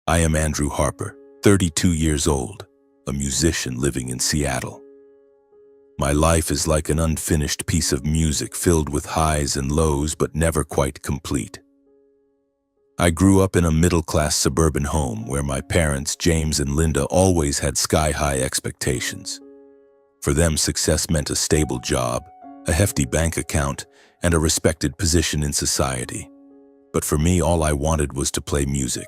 I am Andrew Harper, 32 years old, a musician living in Seattle. My life is like an unfinished piece of music filled with highs and lows but never quite complete. I grew up in a middle-class suburban home where my parents, James and Linda, always had sky-high expectations. For them, success meant a stable job, a hefty bank account, and a respected position in society. But for me, all I wanted was to play music.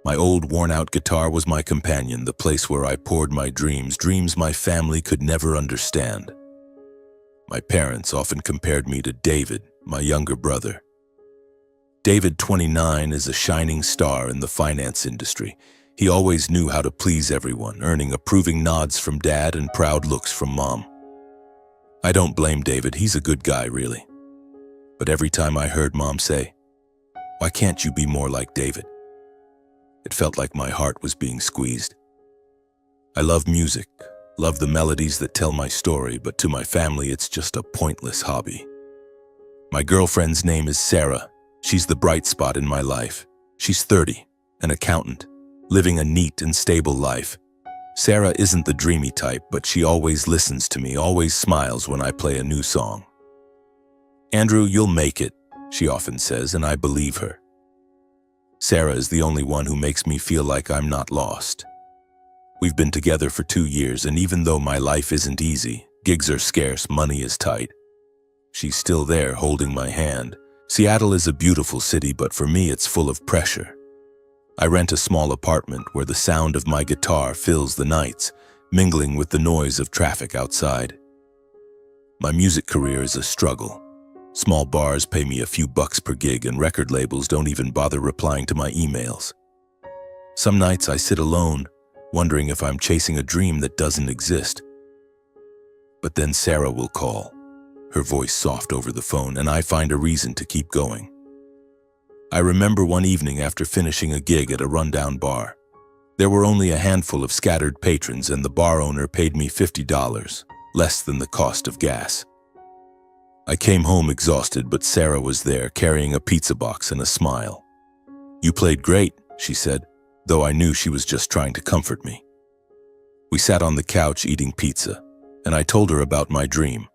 My old worn-out guitar was my companion, the place where I poured my dreams my family could never understand. My parents often compared me to David, my younger brother. David, 29, is a shining star in the finance industry. He always knew how to please everyone, earning approving nods from Dad and proud looks from Mom. I don't blame David, he's a good guy, really. But every time I heard Mom say, "Why can't you be more like David?" it felt like my heart was being squeezed. I love music, love the melodies that tell my story, but to my family it's just a pointless hobby. My girlfriend's name is Sarah. She's the bright spot in my life. She's 30, an accountant, living a neat and stable life. Sarah isn't the dreamy type, but she always listens to me, always smiles when I play a new song. "Andrew, you'll make it," she often says, and I believe her. Sarah is the only one who makes me feel like I'm not lost. We've been together for 2 years, and even though my life isn't easy, gigs are scarce, money is tight, she's still there holding my hand. Seattle is a beautiful city, but for me it's full of pressure. I rent a small apartment where the sound of my guitar fills the nights, mingling with the noise of traffic outside. My music career is a struggle. Small bars pay me a few bucks per gig, and record labels don't even bother replying to my emails. Some nights I sit alone, wondering if I'm chasing a dream that doesn't exist. But then Sarah will call, her voice soft over the phone, and I find a reason to keep going. I remember one evening after finishing a gig at a rundown bar. There were only a handful of scattered patrons, and the bar owner paid me $50, less than the cost of gas. I came home exhausted, but Sarah was there, carrying a pizza box and a smile. "You played great," she said, though I knew she was just trying to comfort me. We sat on the couch eating pizza, and I told her about my dream.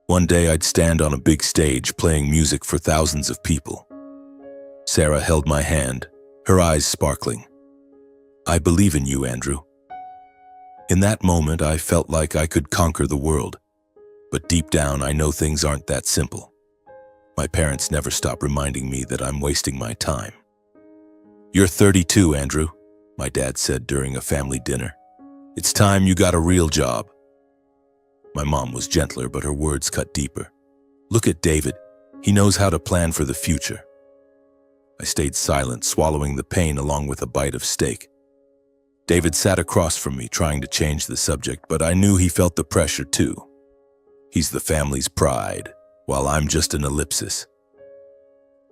One day I'd stand on a big stage playing music for thousands of people. Sarah held my hand, her eyes sparkling. "I believe in you, Andrew." In that moment, I felt like I could conquer the world. But deep down, I know things aren't that simple. My parents never stop reminding me that I'm wasting my time. "You're 32, Andrew," my dad said during a family dinner. "It's time you got a real job." My mom was gentler, but her words cut deeper. "Look at David. He knows how to plan for the future." I stayed silent, swallowing the pain along with a bite of steak. David sat across from me, trying to change the subject, but I knew he felt the pressure too. He's the family's pride, while I'm just an ellipsis.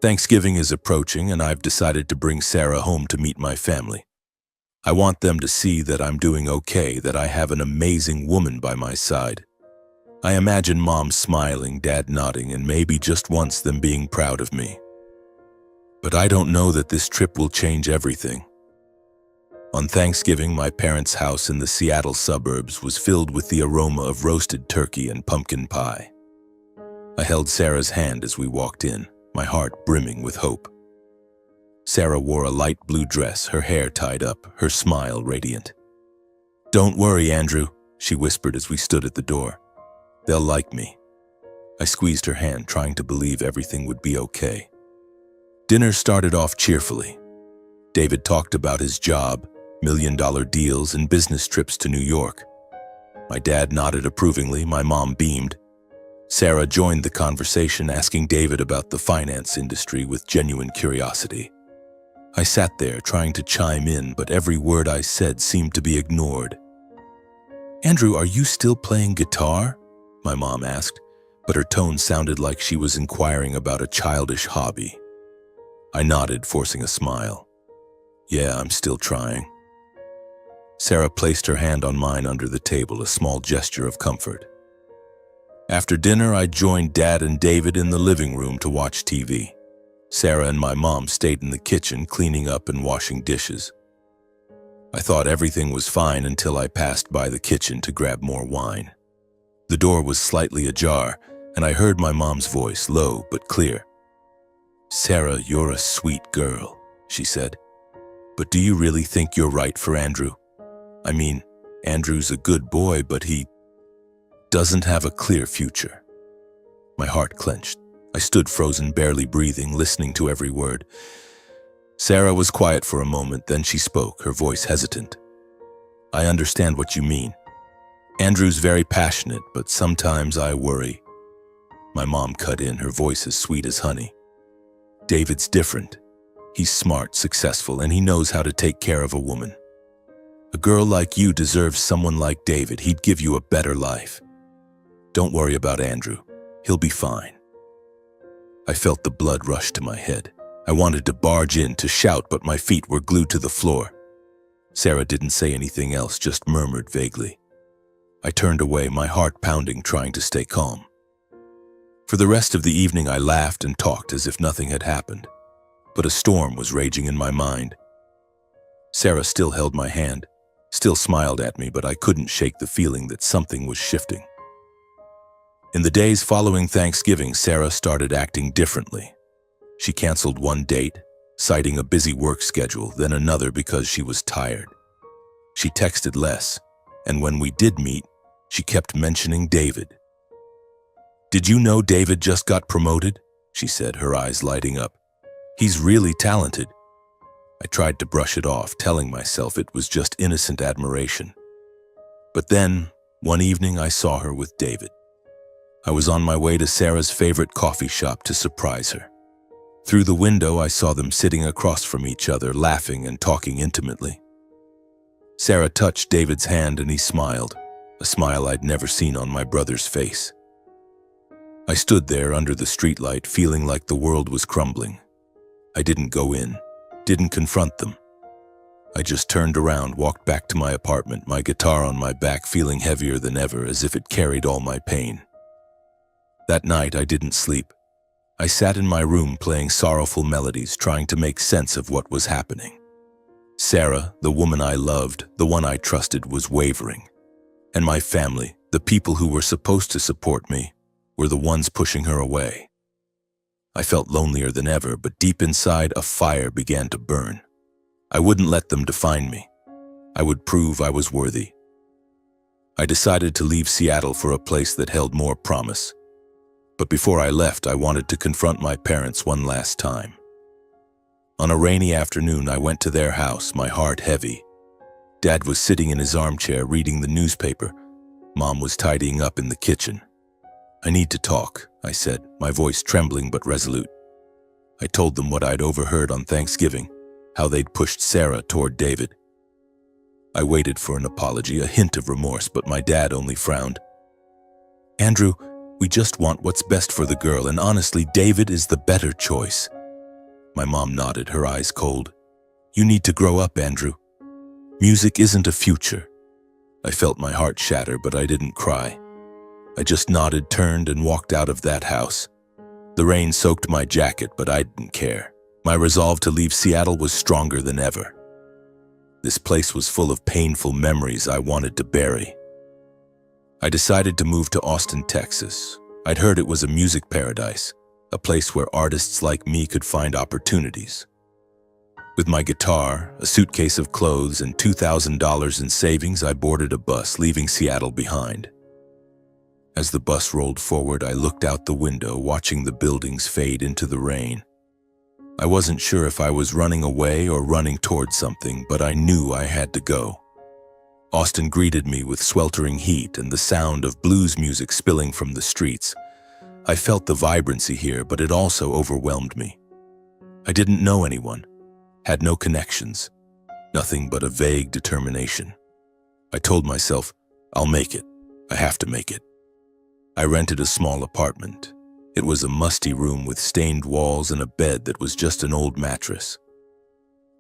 Thanksgiving is approaching, and I've decided to bring Sarah home to meet my family. I want them to see that I'm doing okay, that I have an amazing woman by my side. I imagine Mom smiling, Dad nodding, and maybe just once them being proud of me. But I don't know that this trip will change everything. On Thanksgiving, my parents' house in the Seattle suburbs was filled with the aroma of roasted turkey and pumpkin pie. I held Sarah's hand as we walked in, my heart brimming with hope. Sarah wore a light blue dress, her hair tied up, her smile radiant. "Don't worry, Andrew," she whispered as we stood at the door. "They'll like me." I squeezed her hand, trying to believe everything would be okay. Dinner started off cheerfully. David talked about his job, million-dollar deals, and business trips to New York. My dad nodded approvingly, my mom beamed. Sarah joined the conversation, asking David about the finance industry with genuine curiosity. I sat there trying to chime in, but every word I said seemed to be ignored. "Andrew, are you still playing guitar?" my mom asked, but her tone sounded like she was inquiring about a childish hobby. I nodded, forcing a smile. "Yeah, I'm still trying." Sarah placed her hand on mine under the table, a small gesture of comfort. After dinner, I joined Dad and David in the living room to watch TV. Sarah and my mom stayed in the kitchen cleaning up and washing dishes. I thought everything was fine until I passed by the kitchen to grab more wine. The door was slightly ajar, and I heard my mom's voice, low but clear. "Sarah, you're a sweet girl," she said. "But do you really think you're right for Andrew? I mean, Andrew's a good boy, but he doesn't have a clear future." My heart clenched. I stood frozen, barely breathing, listening to every word. Sarah was quiet for a moment, then she spoke, her voice hesitant. "I understand what you mean. Andrew's very passionate, but sometimes I worry." My mom cut in, her voice as sweet as honey. "David's different. He's smart, successful, and he knows how to take care of a woman. A girl like you deserves someone like David. He'd give you a better life. Don't worry about Andrew. He'll be fine." I felt the blood rush to my head. I wanted to barge in, to shout, but my feet were glued to the floor. Sarah didn't say anything else, just murmured vaguely. I turned away, my heart pounding, trying to stay calm. For the rest of the evening I laughed and talked as if nothing had happened. But a storm was raging in my mind. Sarah still held my hand, still smiled at me, but I couldn't shake the feeling that something was shifting. In the days following Thanksgiving, Sarah started acting differently. She canceled one date, citing a busy work schedule, then another because she was tired. She texted less, and when we did meet, she kept mentioning David. "Did you know David just got promoted?" she said, her eyes lighting up. "He's really talented." I tried to brush it off, telling myself it was just innocent admiration. But then, one evening I saw her with David. I was on my way to Sarah's favorite coffee shop to surprise her. Through the window, I saw them sitting across from each other, laughing and talking intimately. Sarah touched David's hand and he smiled, a smile I'd never seen on my brother's face. I stood there under the streetlight, feeling like the world was crumbling. I didn't go in, didn't confront them. I just turned around, walked back to my apartment, my guitar on my back, feeling heavier than ever, as if it carried all my pain. That night, I didn't sleep. I sat in my room playing sorrowful melodies, trying to make sense of what was happening. Sarah, the woman I loved, the one I trusted, was wavering. And my family, the people who were supposed to support me, were the ones pushing her away. I felt lonelier than ever, but deep inside, a fire began to burn. I wouldn't let them define me. I would prove I was worthy. I decided to leave Seattle for a place that held more promise. But before I left, I wanted to confront my parents one last time. On a rainy afternoon, I went to their house, my heart heavy. Dad was sitting in his armchair reading the newspaper. Mom was tidying up in the kitchen. "I need to talk," I said, my voice trembling but resolute. I told them what I'd overheard on Thanksgiving, how they'd pushed Sarah toward David. I waited for an apology, a hint of remorse, but my dad only frowned. "Andrew, we just want what's best for the girl, and honestly, David is the better choice." My mom nodded, her eyes cold. "You need to grow up, Andrew. Music isn't a future." I felt my heart shatter, but I didn't cry. I just nodded, turned, and walked out of that house. The rain soaked my jacket, but I didn't care. My resolve to leave Seattle was stronger than ever. This place was full of painful memories I wanted to bury. I decided to move to Austin, Texas. I'd heard it was a music paradise, a place where artists like me could find opportunities. With my guitar, a suitcase of clothes, and $2,000 in savings, I boarded a bus, leaving Seattle behind. As the bus rolled forward, I looked out the window, watching the buildings fade into the rain. I wasn't sure if I was running away or running toward something, but I knew I had to go. Austin greeted me with sweltering heat and the sound of blues music spilling from the streets. I felt the vibrancy here, but it also overwhelmed me. I didn't know anyone, had no connections, nothing but a vague determination. I told myself, I'll make it. I have to make it. I rented a small apartment. It was a musty room with stained walls and a bed that was just an old mattress.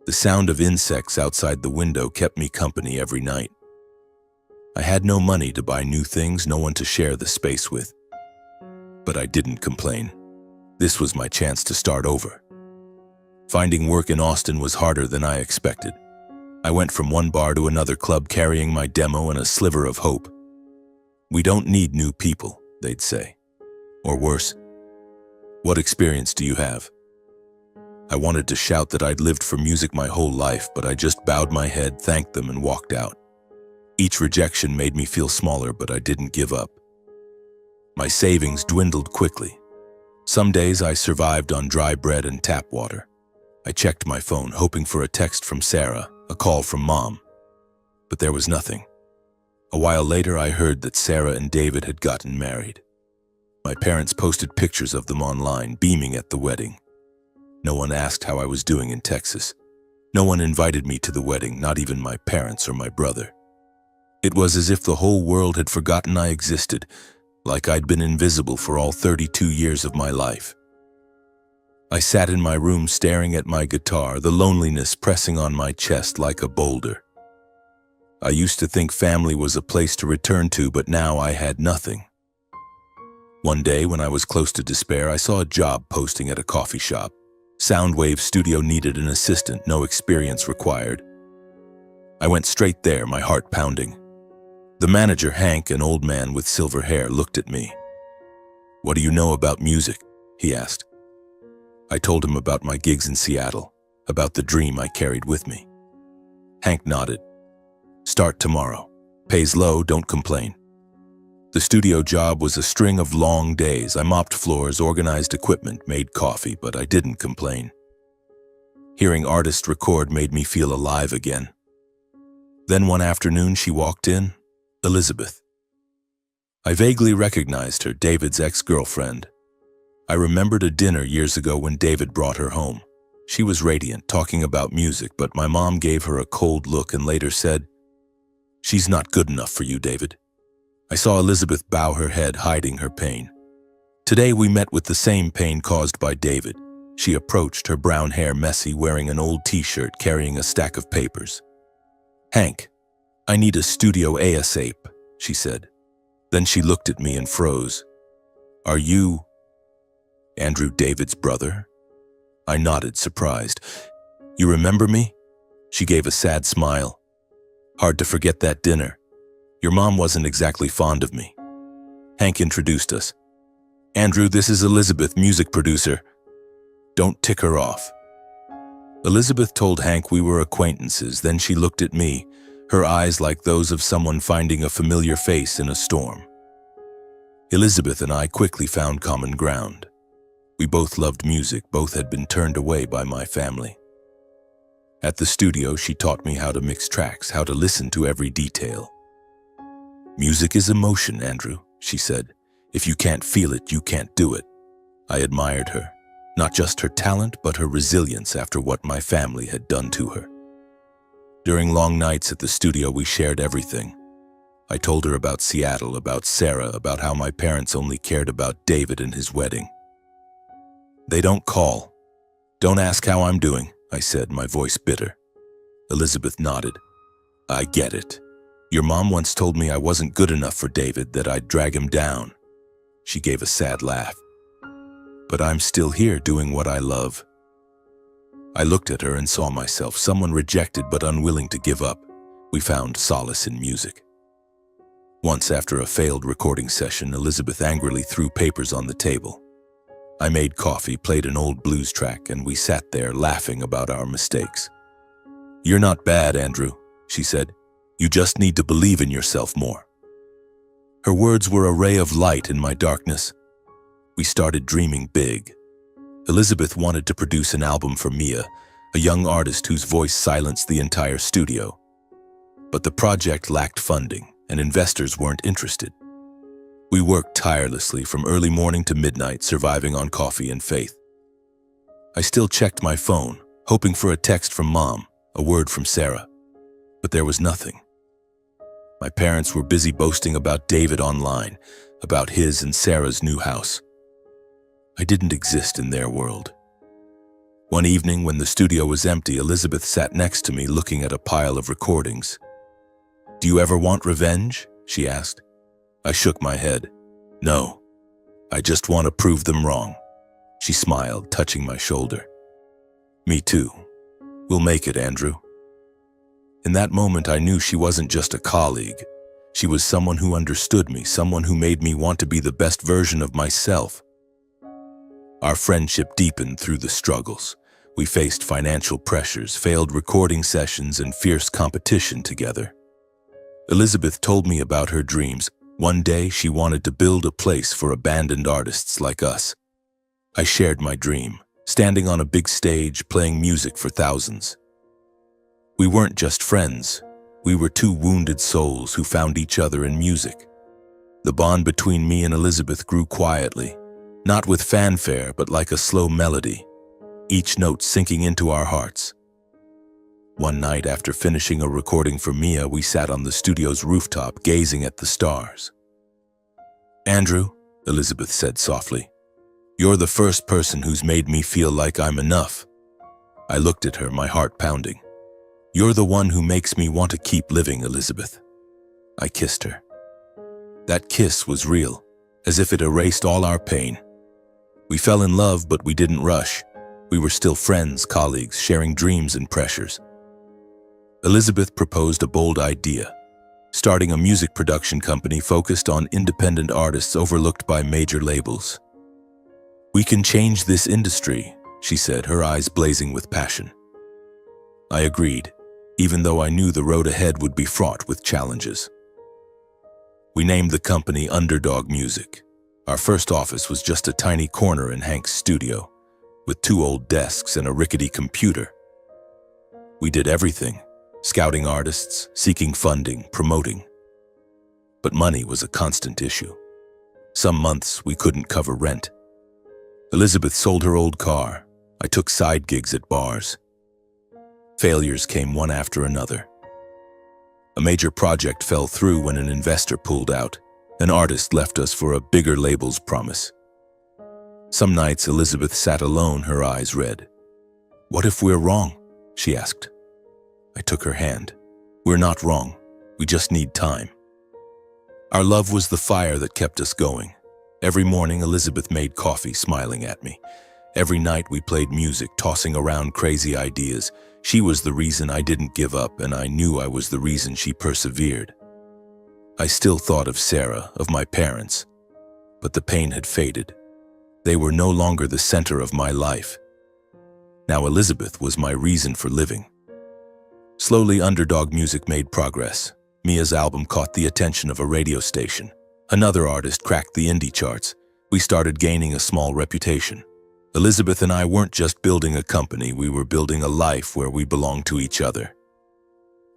The sound of insects outside the window kept me company every night. I had no money to buy new things, no one to share the space with. But I didn't complain. This was my chance to start over. Finding work in Austin was harder than I expected. I went from one bar to another club carrying my demo and a sliver of hope. "We don't need new people," they'd say. Or worse, "What experience do you have?" I wanted to shout that I'd lived for music my whole life, but I just bowed my head, thanked them, and walked out. Each rejection made me feel smaller, but I didn't give up. My savings dwindled quickly. Some days I survived on dry bread and tap water. I checked my phone, hoping for a text from Sarah, a call from Mom. But there was nothing. A while later, I heard that Sarah and David had gotten married. My parents posted pictures of them online, beaming at the wedding. No one asked how I was doing in Texas. No one invited me to the wedding, not even my parents or my brother. It was as if the whole world had forgotten I existed, like I'd been invisible for all 32 years of my life. I sat in my room staring at my guitar, the loneliness pressing on my chest like a boulder. I used to think family was a place to return to, but now I had nothing. One day, when I was close to despair, I saw a job posting at a coffee shop. Soundwave Studio needed an assistant, no experience required. I went straight there, my heart pounding. The manager, Hank, an old man with silver hair, looked at me. "What do you know about music?" he asked. I told him about my gigs in Seattle, about the dream I carried with me. Hank nodded. "Start tomorrow. Pays low, don't complain." The studio job was a string of long days. I mopped floors, organized equipment, made coffee, but I didn't complain. Hearing artists record made me feel alive again. Then one afternoon she walked in, Elizabeth. I vaguely recognized her, David's ex-girlfriend. I remembered a dinner years ago when David brought her home. She was radiant, talking about music, but my mom gave her a cold look and later said, "She's not good enough for you, David." I saw Elizabeth bow her head, hiding her pain. Today we met with the same pain caused by David. She approached, her brown hair messy, wearing an old t-shirt, carrying a stack of papers. "Hank, I need a studio ASAP," she said. Then she looked at me and froze. "Are you Andrew, David's brother?" I nodded, surprised. "You remember me?" She gave a sad smile. "Hard to forget that dinner. Your mom wasn't exactly fond of me." Hank introduced us. "Andrew, this is Elizabeth, music producer. Don't tick her off." Elizabeth told Hank we were acquaintances, then she looked at me, her eyes like those of someone finding a familiar face in a storm. Elizabeth and I quickly found common ground. We both loved music, both had been turned away by my family. At the studio, she taught me how to mix tracks, how to listen to every detail. "Music is emotion, Andrew," she said. "If you can't feel it, you can't do it." I admired her, not just her talent, but her resilience after what my family had done to her. During long nights at the studio, we shared everything. I told her about Seattle, about Sarah, about how my parents only cared about David and his wedding. "They don't call. Don't ask how I'm doing," I said, my voice bitter. Elizabeth nodded. "I get it. Your mom once told me I wasn't good enough for David, that I'd drag him down." She gave a sad laugh. "But I'm still here doing what I love." I looked at her and saw myself, someone rejected but unwilling to give up. We found solace in music. Once, after a failed recording session, Elizabeth angrily threw papers on the table. I made coffee, played an old blues track, and we sat there laughing about our mistakes. "You're not bad, Andrew," she said. "You just need to believe in yourself more." Her words were a ray of light in my darkness. We started dreaming big. Elizabeth wanted to produce an album for Mia, a young artist whose voice silenced the entire studio. But the project lacked funding, and investors weren't interested. We worked tirelessly from early morning to midnight, surviving on coffee and faith. I still checked my phone, hoping for a text from Mom, a word from Sarah. But there was nothing. My parents were busy boasting about David online, about his and Sarah's new house. I didn't exist in their world. One evening, when the studio was empty, Elizabeth sat next to me looking at a pile of recordings. "Do you ever want revenge?" she asked. I shook my head. "No, I just want to prove them wrong." She smiled, touching my shoulder. Me too. We'll make it, Andrew. In that moment, I knew she wasn't just a colleague. She was someone who understood me, someone who made me want to be the best version of myself. Our friendship deepened through the struggles. We faced financial pressures, failed recording sessions, and fierce competition together. Elizabeth told me about her dreams. One day, she wanted to build a place for abandoned artists like us. I shared my dream, standing on a big stage, playing music for thousands. We weren't just friends. We were two wounded souls who found each other in music. The bond between me and Elizabeth grew quietly, not with fanfare, but like a slow melody, each note sinking into our hearts. One night, after finishing a recording for Mia, we sat on the studio's rooftop, gazing at the stars. "Andrew," Elizabeth said softly, "you're the first person who's made me feel like I'm enough." I looked at her, my heart pounding. "You're the one who makes me want to keep living, Elizabeth." I kissed her. That kiss was real, as if it erased all our pain. We fell in love, but we didn't rush. We were still friends, colleagues, sharing dreams and pressures. Elizabeth proposed a bold idea, starting a music production company focused on independent artists overlooked by major labels. "We can change this industry," she said, her eyes blazing with passion. I agreed, even though I knew the road ahead would be fraught with challenges. We named the company Underdog Music. Our first office was just a tiny corner in Hank's studio, with 2 old desks and a rickety computer. We did everything, scouting artists, seeking funding, promoting. But money was a constant issue. Some months we couldn't cover rent. Elizabeth sold her old car. I took side gigs at bars. Failures came one after another. A major project fell through when an investor pulled out. An artist left us for a bigger label's promise. Some nights Elizabeth sat alone, her eyes red. "What if we're wrong?" she asked. I took her hand. "We're not wrong. We just need time." Our love was the fire that kept us going. Every morning Elizabeth made coffee, smiling at me. Every night we played music, tossing around crazy ideas. She was the reason I didn't give up, and I knew I was the reason she persevered. I still thought of Sarah, of my parents, but the pain had faded. They were no longer the center of my life. Now Elizabeth was my reason for living. Slowly, Underdog Music made progress. Mia's album caught the attention of a radio station. Another artist cracked the indie charts. We started gaining a small reputation. Elizabeth and I weren't just building a company, we were building a life where we belonged to each other.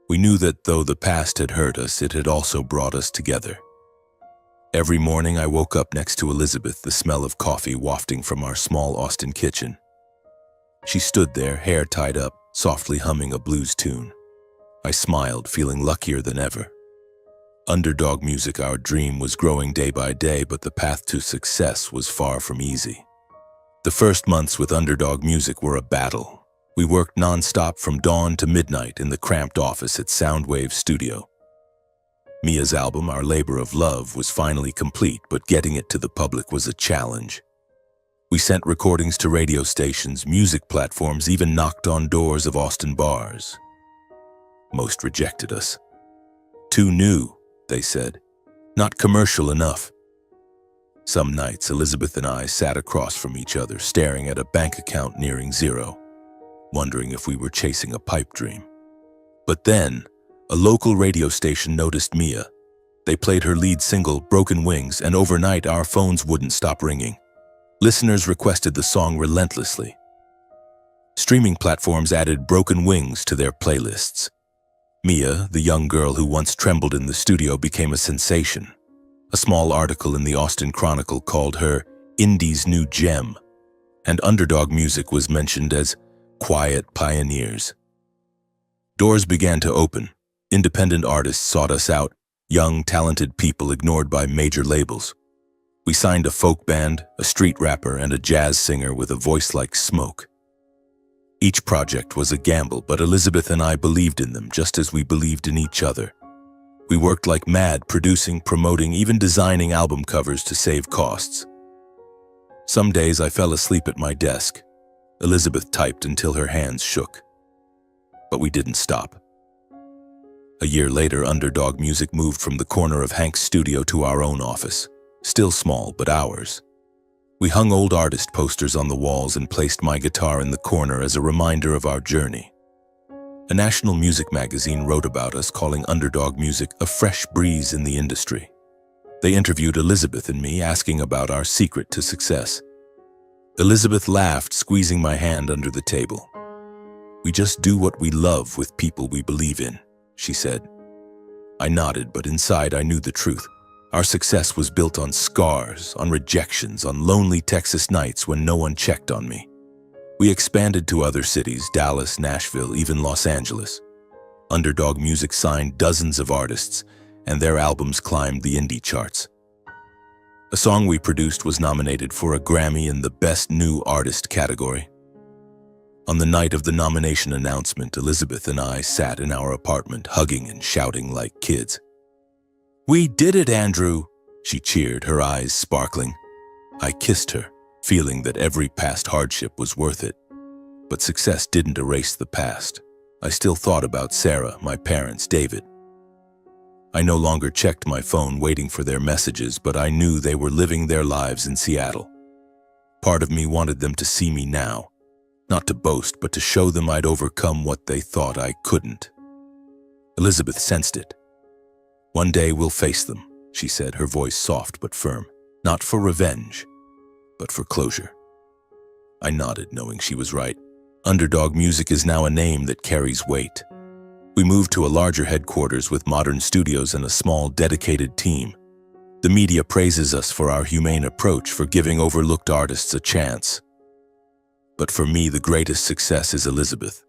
We knew that though the past had hurt us, it had also brought us together. Every morning I woke up next to Elizabeth, the smell of coffee wafting from our small Austin kitchen. She stood there, hair tied up, softly humming a blues tune. I smiled, feeling luckier than ever. Underdog Music, our dream, was growing day by day, but the path to success was far from easy. The first months with Underdog Music were a battle. We worked non-stop from dawn to midnight in the cramped office at Soundwave Studio. Mia's album, our labor of love, was finally complete, but getting it to the public was a challenge. We sent recordings to radio stations, music platforms, even knocked on doors of Austin bars. Most rejected us. "Too new," they said. "Not commercial enough." Some nights, Elizabeth and I sat across from each other, staring at a bank account nearing zero, wondering if we were chasing a pipe dream. But then, a local radio station noticed Mia. They played her lead single, Broken Wings, and overnight our phones wouldn't stop ringing. Listeners requested the song relentlessly. Streaming platforms added Broken Wings to their playlists. Mia, the young girl who once trembled in the studio, became a sensation. A small article in the Austin Chronicle called her Indie's new gem, and Underdog Music was mentioned as quiet pioneers. Doors began to open. Independent artists sought us out, young, talented people ignored by major labels. We signed a folk band, a street rapper, and a jazz singer with a voice like smoke. Each project was a gamble, but Elizabeth and I believed in them just as we believed in each other. We worked like mad, producing, promoting, even designing album covers to save costs. Some days I fell asleep at my desk. Elizabeth typed until her hands shook. But we didn't stop. A year later, Underdog Music moved from the corner of Hank's studio to our own office. Still small, but ours. We hung old artist posters on the walls and placed my guitar in the corner as a reminder of our journey. A national music magazine wrote about us, calling Underdog Music a fresh breeze in the industry. They interviewed Elizabeth and me, asking about our secret to success. Elizabeth laughed, squeezing my hand under the table. "We just do what we love with people we believe in," she said. I nodded, but inside I knew the truth. Our success was built on scars, on rejections, on lonely Texas nights when no one checked on me. We expanded to other cities, Dallas, Nashville, even Los Angeles. Underdog Music signed dozens of artists, and their albums climbed the indie charts. A song we produced was nominated for a Grammy in the Best New Artist category. On the night of the nomination announcement, Elizabeth and I sat in our apartment, hugging and shouting like kids. "We did it, Andrew!" she cheered, her eyes sparkling. I kissed her, feeling that every past hardship was worth it. But success didn't erase the past. I still thought about Sarah, my parents, David. I no longer checked my phone waiting for their messages, but I knew they were living their lives in Seattle. Part of me wanted them to see me now, not to boast, but to show them I'd overcome what they thought I couldn't. Elizabeth sensed it. "One day we'll face them," she said, her voice soft but firm. "Not for revenge, but for closure." I nodded, knowing she was right. Underdog Music is now a name that carries weight. We moved to a larger headquarters with modern studios and a small, dedicated team. The media praises us for our humane approach, for giving overlooked artists a chance. But for me, the greatest success is Elizabeth,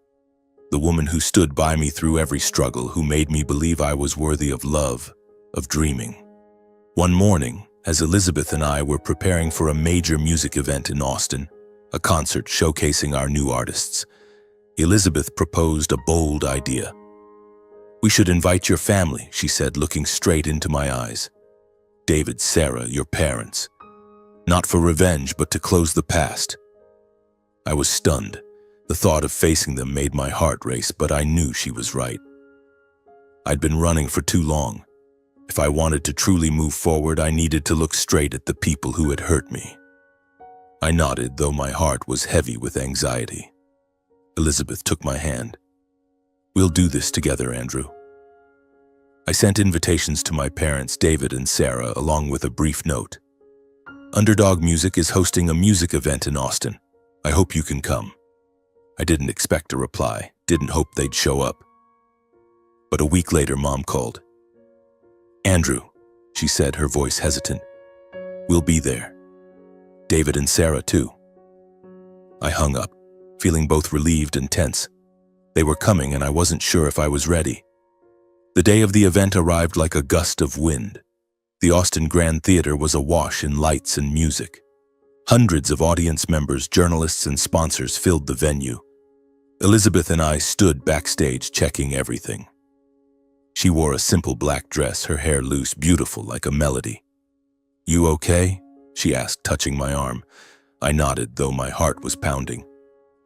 the woman who stood by me through every struggle, who made me believe I was worthy of love, of dreaming. One morning, as Elizabeth and I were preparing for a major music event in Austin, a concert showcasing our new artists, Elizabeth proposed a bold idea. "We should invite your family," she said, looking straight into my eyes. "David, Sarah, your parents. Not for revenge, but to close the past." I was stunned. The thought of facing them made my heart race, but I knew she was right. I'd been running for too long. If I wanted to truly move forward, I needed to look straight at the people who had hurt me. I nodded, though my heart was heavy with anxiety. Elizabeth took my hand. "We'll do this together, Andrew." I sent invitations to my parents, David and Sarah, along with a brief note. "Underdog Music is hosting a music event in Austin. I hope you can come." I didn't expect a reply, didn't hope they'd show up. But a week later, Mom called. "Andrew," she said, her voice hesitant, "we'll be there. David and Sarah, too." I hung up, feeling both relieved and tense. They were coming, and I wasn't sure if I was ready. The day of the event arrived like a gust of wind. The Austin Grand Theater was awash in lights and music. Hundreds of audience members, journalists, and sponsors filled the venue. Elizabeth and I stood backstage, checking everything. She wore a simple black dress, her hair loose, beautiful like a melody. "You okay?" she asked, touching my arm. I nodded, though my heart was pounding.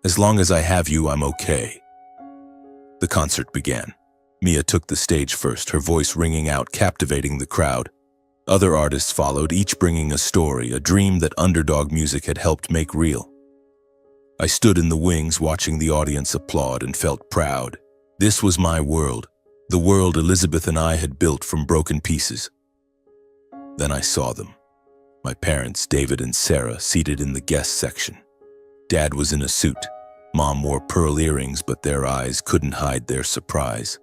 "As long as I have you, I'm okay." The concert began. Mia took the stage first, her voice ringing out, captivating the crowd. Other artists followed, each bringing a story, a dream that Underdog Music had helped make real. I stood in the wings, watching the audience applaud, and felt proud. This was my world, the world Elizabeth and I had built from broken pieces. Then I saw them. My parents, David and Sarah, seated in the guest section. Dad was in a suit. Mom wore pearl earrings, but their eyes couldn't hide their surprise.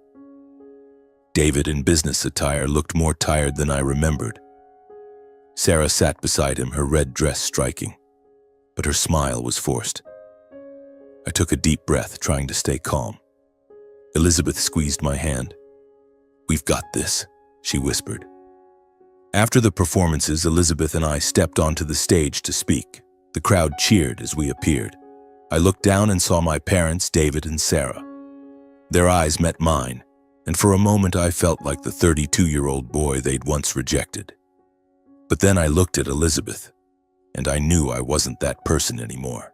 David, in business attire, looked more tired than I remembered. Sarah sat beside him, her red dress striking, but her smile was forced. I took a deep breath, trying to stay calm. Elizabeth squeezed my hand. "We've got this," she whispered. After the performances, Elizabeth and I stepped onto the stage to speak. The crowd cheered as we appeared. I looked down and saw my parents, David and Sarah. Their eyes met mine, and for a moment I felt like the 32-year-old boy they'd once rejected. But then I looked at Elizabeth, and I knew I wasn't that person anymore.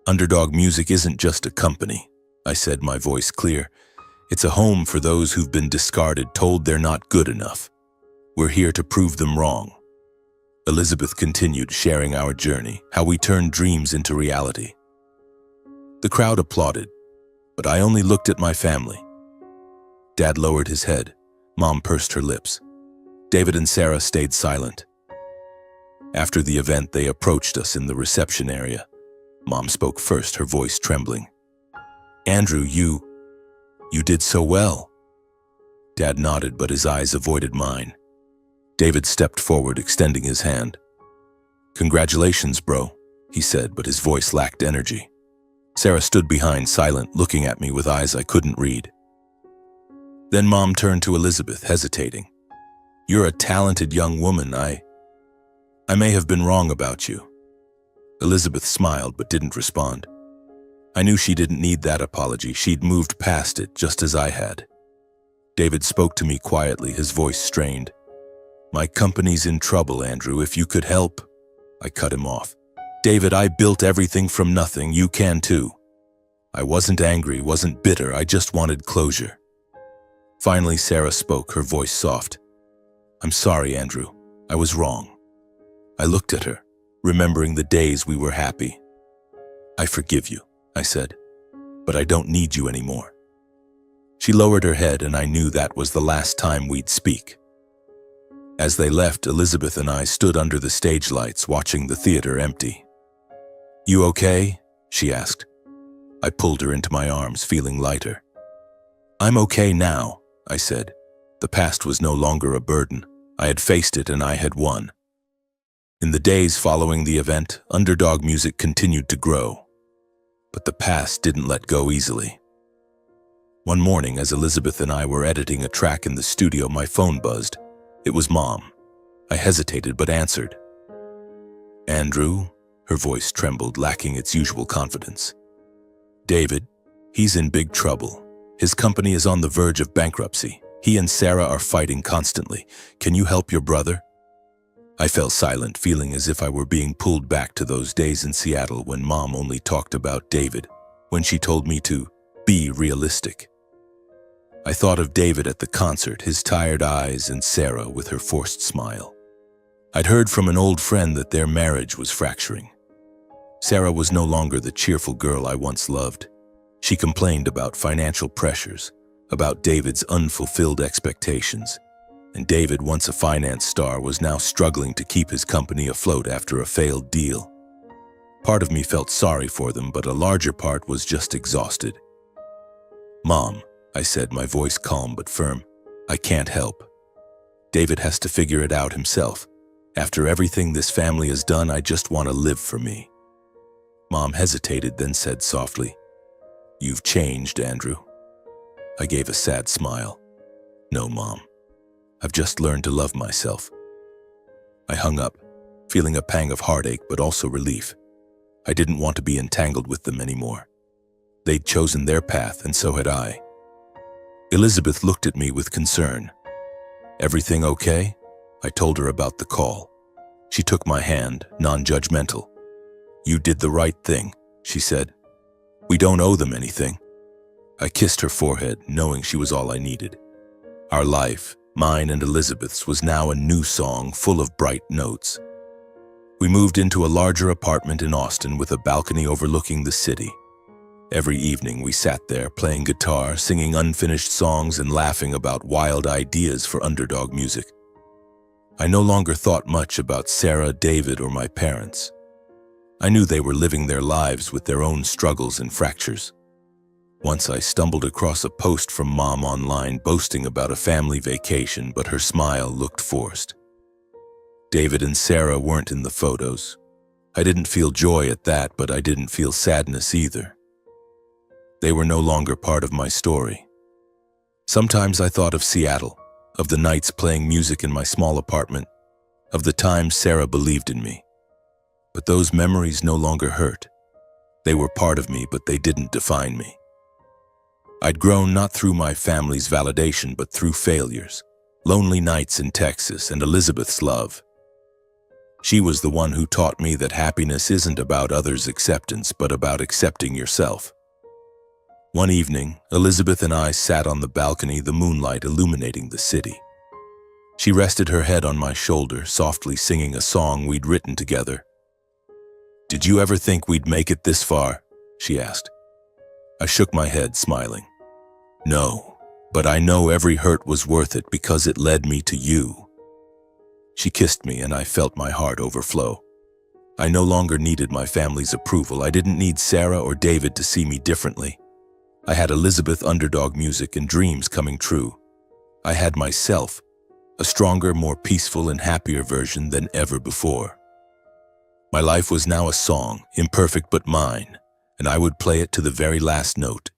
Underdog Music isn't just a company, I said, my voice clear. It's a home for those who've been discarded, told they're not good enough. We're here to prove them wrong. Elizabeth continued, sharing our journey, how we turned dreams into reality. The crowd applauded, but I only looked at my family. Dad lowered his head. Mom pursed her lips. David and Sarah stayed silent. After the event, they approached us in the reception area. Mom spoke first, her voice trembling. "Andrew, you did so well." Dad nodded, but his eyes avoided mine. David stepped forward, extending his hand. "Congratulations, bro," he said, but his voice lacked energy. Sarah stood behind, silent, looking at me with eyes I couldn't read. Then Mom turned to Elizabeth, hesitating. "You're a talented young woman. I may have been wrong about you." Elizabeth smiled but didn't respond. I knew she didn't need that apology. She'd moved past it, just as I had. David spoke to me quietly, his voice strained. "My company's in trouble, Andrew. If you could help." I cut him off. "David, I built everything from nothing. You can too." I wasn't angry, wasn't bitter. I just wanted closure. Finally, Sarah spoke, her voice soft. "I'm sorry, Andrew. I was wrong." I looked at her, remembering the days we were happy. "I forgive you," I said, "but I don't need you anymore." She lowered her head, and I knew that was the last time we'd speak. As they left, Elizabeth and I stood under the stage lights, watching the theater empty. "You okay?" she asked. I pulled her into my arms, feeling lighter. "I'm okay now," I said. The past was no longer a burden. I had faced it, and I had won. In the days following the event, Underdog Music continued to grow. But the past didn't let go easily. One morning, as Elizabeth and I were editing a track in the studio, my phone buzzed. It was Mom. I hesitated but answered. "Andrew?" Her voice trembled, lacking its usual confidence. "David, he's in big trouble. His company is on the verge of bankruptcy. He and Sarah are fighting constantly. Can you help your brother?" I fell silent, feeling as if I were being pulled back to those days in Seattle when Mom only talked about David, when she told me to be realistic. I thought of David at the concert, his tired eyes, and Sarah with her forced smile. I'd heard from an old friend that their marriage was fracturing. Sarah was no longer the cheerful girl I once loved. She complained about financial pressures, about David's unfulfilled expectations. And David, once a finance star, was now struggling to keep his company afloat after a failed deal. Part of me felt sorry for them, but a larger part was just exhausted. "Mom," I said, my voice calm but firm, "I can't help. David has to figure it out himself. After everything this family has done, I just want to live for me." Mom hesitated, then said softly, "You've changed, Andrew." I gave a sad smile. "No, Mom. I've just learned to love myself." I hung up, feeling a pang of heartache but also relief. I didn't want to be entangled with them anymore. They'd chosen their path, and so had I. Elizabeth looked at me with concern. "Everything okay?" I told her about the call. She took my hand, non-judgmental. "You did the right thing," she said. "We don't owe them anything." I kissed her forehead, knowing she was all I needed. Our life, mine and Elizabeth's, was now a new song full of bright notes. We moved into a larger apartment in Austin with a balcony overlooking the city. Every evening we sat there playing guitar, singing unfinished songs, and laughing about wild ideas for Underdog Music. I no longer thought much about Sarah, David, or my parents. I knew they were living their lives with their own struggles and fractures. Once I stumbled across a post from Mom online boasting about a family vacation, but her smile looked forced. David and Sarah weren't in the photos. I didn't feel joy at that, but I didn't feel sadness either. They were no longer part of my story. Sometimes I thought of Seattle, of the nights playing music in my small apartment, of the times Sarah believed in me. But those memories no longer hurt. They were part of me, but they didn't define me. I'd grown not through my family's validation, but through failures, lonely nights in Texas, and Elizabeth's love. She was the one who taught me that happiness isn't about others' acceptance, but about accepting yourself. One evening, Elizabeth and I sat on the balcony, the moonlight illuminating the city. She rested her head on my shoulder, softly singing a song we'd written together. "Did you ever think we'd make it this far?" she asked. I shook my head, smiling. "No, but I know every hurt was worth it because it led me to you." She kissed me and I felt my heart overflow. I no longer needed my family's approval. I didn't need Sarah or David to see me differently. I had Elizabeth underdog music and dreams coming true. I had myself, a stronger, more peaceful and happier version than ever before. My life was now a song, imperfect but mine, and I would play it to the very last note,